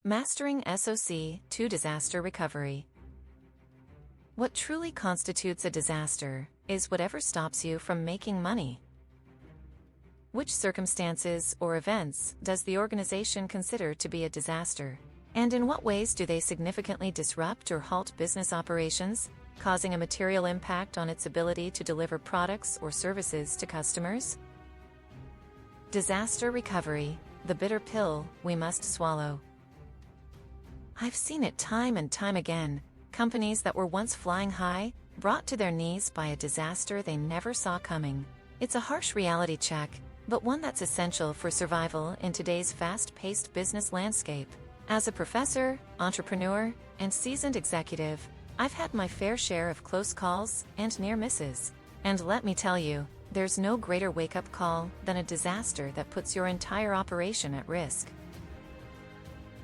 Mastering SOC to Disaster Recovery. What truly constitutes a disaster is whatever stops you from making money. Which circumstances or events does the organization consider to be a disaster? And in what ways do they significantly disrupt or halt business operations, causing a material impact on its ability to deliver products or services to customers? Disaster recovery, the bitter pill we must swallow. I've seen it time and time again. Companies that were once flying high, brought to their knees by a disaster they never saw coming. It's a harsh reality check, but one that's essential for survival in today's fast-paced business landscape. As a professor, entrepreneur, and seasoned executive, I've had my fair share of close calls and near misses. And let me tell you, there's no greater wake-up call than a disaster that puts your entire operation at risk.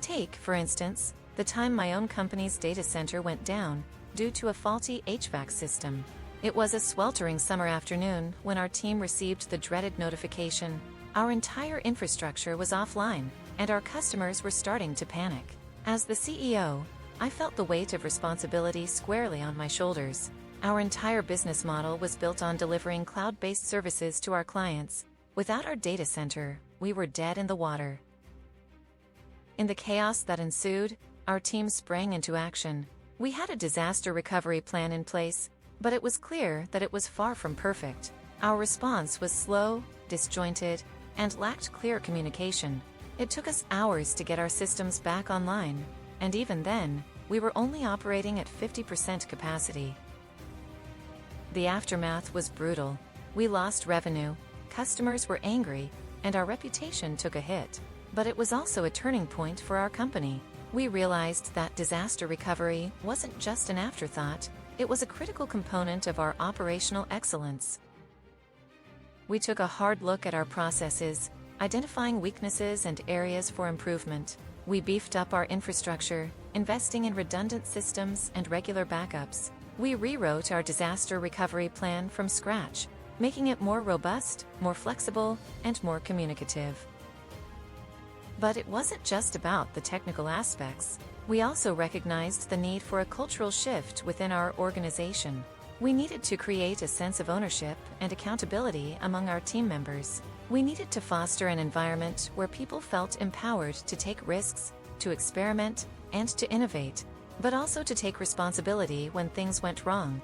Take, for instance, the time my own company's data center went down due to a faulty HVAC system. It was a sweltering summer afternoon when our team received the dreaded notification. Our entire infrastructure was offline, and our customers were starting to panic. As the CEO, I felt the weight of responsibility squarely on my shoulders. Our entire business model was built on delivering cloud-based services to our clients. Without our data center, we were dead in the water. In the chaos that ensued, our team sprang into action. We had a disaster recovery plan in place, but it was clear that it was far from perfect. Our response was slow, disjointed, and lacked clear communication. It took us hours to get our systems back online, and even then, we were only operating at 50% capacity. The aftermath was brutal. We lost revenue, customers were angry, and our reputation took a hit. But it was also a turning point for our company. We realized that disaster recovery wasn't just an afterthought, it was a critical component of our operational excellence. We took a hard look at our processes, identifying weaknesses and areas for improvement. We beefed up our infrastructure, investing in redundant systems and regular backups. We rewrote our disaster recovery plan from scratch, making it more robust, more flexible, and more communicative. But it wasn't just about the technical aspects. We also recognized the need for a cultural shift within our organization. We needed to create a sense of ownership and accountability among our team members. We needed to foster an environment where people felt empowered to take risks, to experiment, and to innovate, but also to take responsibility when things went wrong.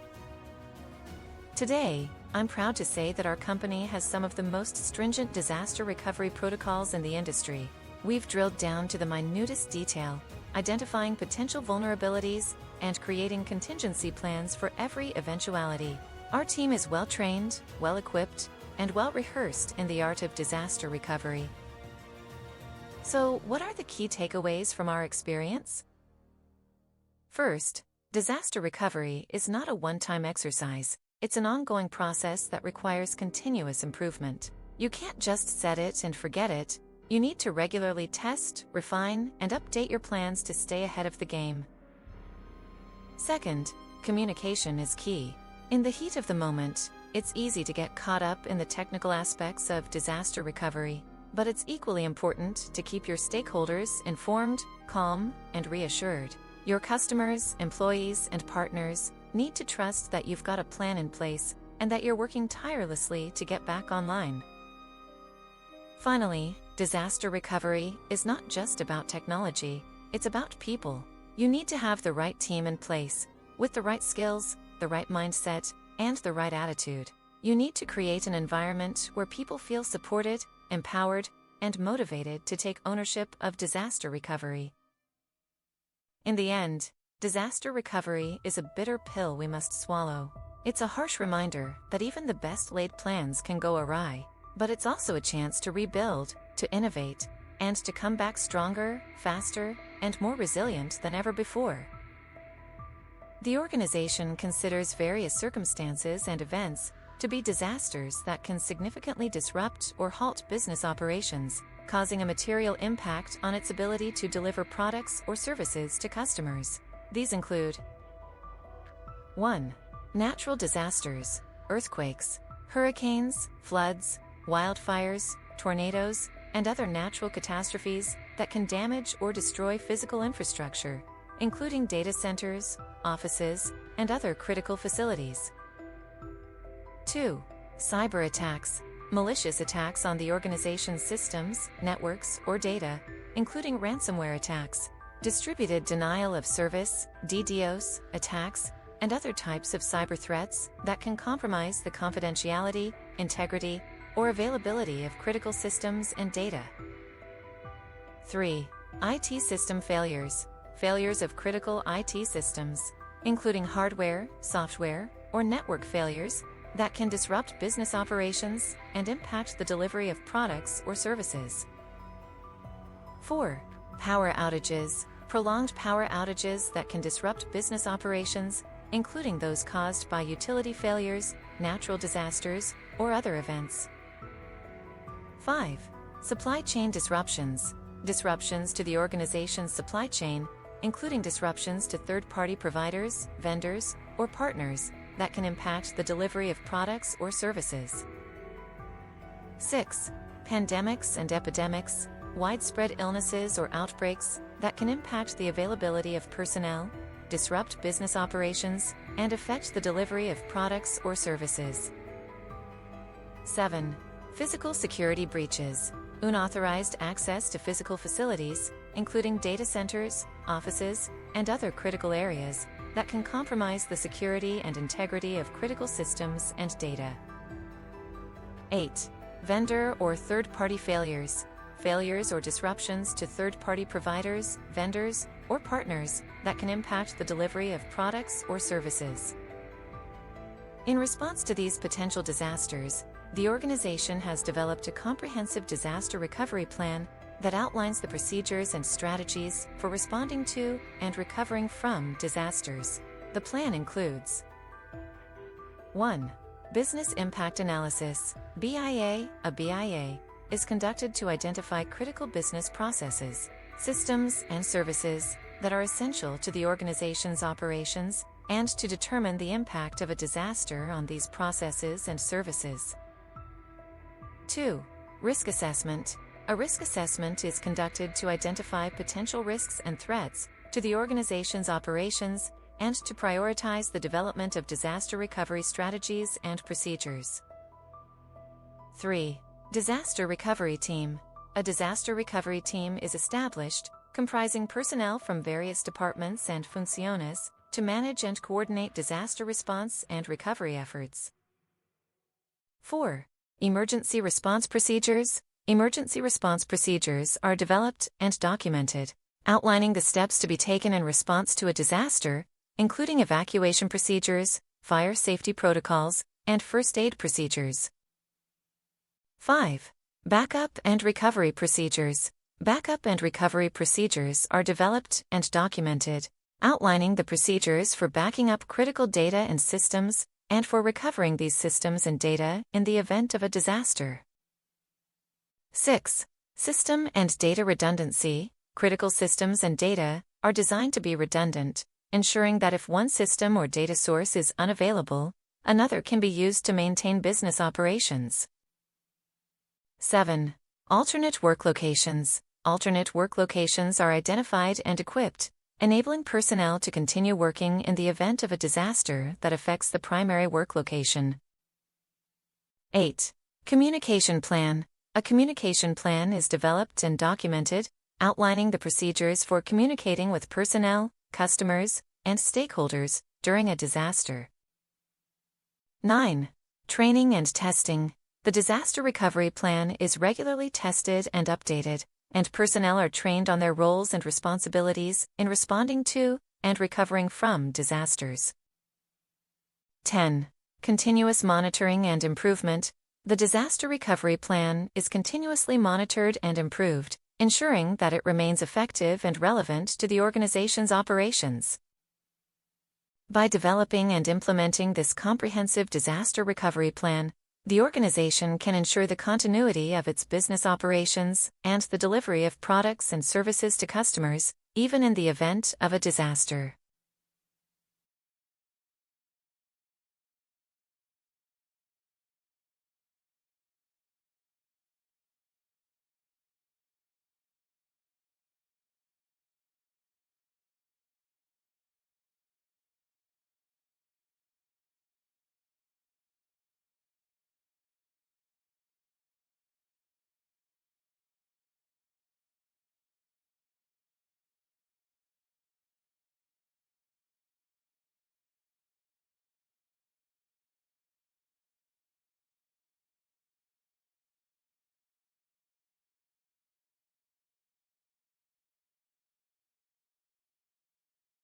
Today, I'm proud to say that our company has some of the most stringent disaster recovery protocols in the industry. We've drilled down to the minutest detail, identifying potential vulnerabilities and creating contingency plans for every eventuality. Our team is well-trained, well-equipped, and well-rehearsed in the art of disaster recovery. So, what are the key takeaways from our experience? First, disaster recovery is not a one-time exercise. It's an ongoing process that requires continuous improvement. You can't just set it and forget it. You need to regularly test, refine, and update your plans to stay ahead of the game. Second, communication is key. In the heat of the moment, it's easy to get caught up in the technical aspects of disaster recovery, but it's equally important to keep your stakeholders informed, calm, and reassured. Your customers, employees, and partners need to trust that you've got a plan in place and that you're working tirelessly to get back online. Finally, disaster recovery is not just about technology, it's about people. You need to have the right team in place, with the right skills, the right mindset, and the right attitude. You need to create an environment where people feel supported, empowered, and motivated to take ownership of disaster recovery. In the end, disaster recovery is a bitter pill we must swallow. It's a harsh reminder that even the best laid plans can go awry. But it's also a chance to rebuild, to innovate, and to come back stronger, faster, and more resilient than ever before. The organization considers various circumstances and events to be disasters that can significantly disrupt or halt business operations, causing a material impact on its ability to deliver products or services to customers. These include 1. Natural disasters, earthquakes, hurricanes, floods, wildfires, tornadoes, and other natural catastrophes that can damage or destroy physical infrastructure, including data centers, offices, and other critical facilities. 2. CyberAttacks, malicious attacks on the organization's systems, networks, or data, including ransomware attacks, distributed denial of service, DDoS, attacks, and other types of cyber threats that can compromise the confidentiality, integrity, or availability of critical systems and data. 3. IT system failures, failures of critical IT systems, including hardware, software, or network failures that can disrupt business operations and impact the delivery of products or services. 4. Power outages, prolonged power outages that can disrupt business operations, including those caused by utility failures, natural disasters, or other events. 5. Supply chain disruptions, disruptions to the organization's supply chain, including disruptions to third-party providers, vendors, or partners that can impact the delivery of products or services. 6. Pandemics and epidemics, widespread illnesses or outbreaks that can impact the availability of personnel, disrupt business operations, and affect the delivery of products or services. 7. Physical security breaches, unauthorized access to physical facilities, including data centers, offices, and other critical areas that can compromise the security and integrity of critical systems and data. 8. Vendor or third-party failures, failures or disruptions to third-party providers, vendors, or partners that can impact the delivery of products or services. In response to these potential disasters, the organization has developed a comprehensive disaster recovery plan that outlines the procedures and strategies for responding to and recovering from disasters. The plan includes 1. Business Impact Analysis, BIA. A BIA is conducted to identify critical business processes, systems, and services that are essential to the organization's operations and to determine the impact of a disaster on these processes and services. 2. Risk Assessment. A risk assessment is conducted to identify potential risks and threats to the organization's operations and to prioritize the development of disaster recovery strategies and procedures. 3. Disaster Recovery Team. A disaster recovery team is established, comprising personnel from various departments and funciones, to manage and coordinate disaster response and recovery efforts. 4. Emergency Response Procedures. Emergency response procedures are developed and documented, outlining the steps to be taken in response to a disaster, including evacuation procedures, fire safety protocols, and first aid procedures. 5. Backup and Recovery Procedures. Backup and recovery procedures are developed and documented, outlining the procedures for backing up critical data and systems, and for recovering these systems and data in the event of a disaster. 6. System and data redundancy. Critical systems and data are designed to be redundant, ensuring that if one system or data source is unavailable, another can be used to maintain business operations. 7. Alternate work locations. Alternate work locations are identified and equipped, enabling personnel to continue working in the event of a disaster that affects the primary work location. 8. Communication Plan. A communication plan is developed and documented, outlining the procedures for communicating with personnel, customers, and stakeholders during a disaster. 9. Training and Testing. The disaster recovery plan is regularly tested and updated, and personnel are trained on their roles and responsibilities in responding to and recovering from disasters. 10. Continuous monitoring and improvement. The disaster recovery plan is continuously monitored and improved, ensuring that it remains effective and relevant to the organization's operations. By developing and implementing this comprehensive disaster recovery plan, the organization can ensure the continuity of its business operations and the delivery of products and services to customers, even in the event of a disaster.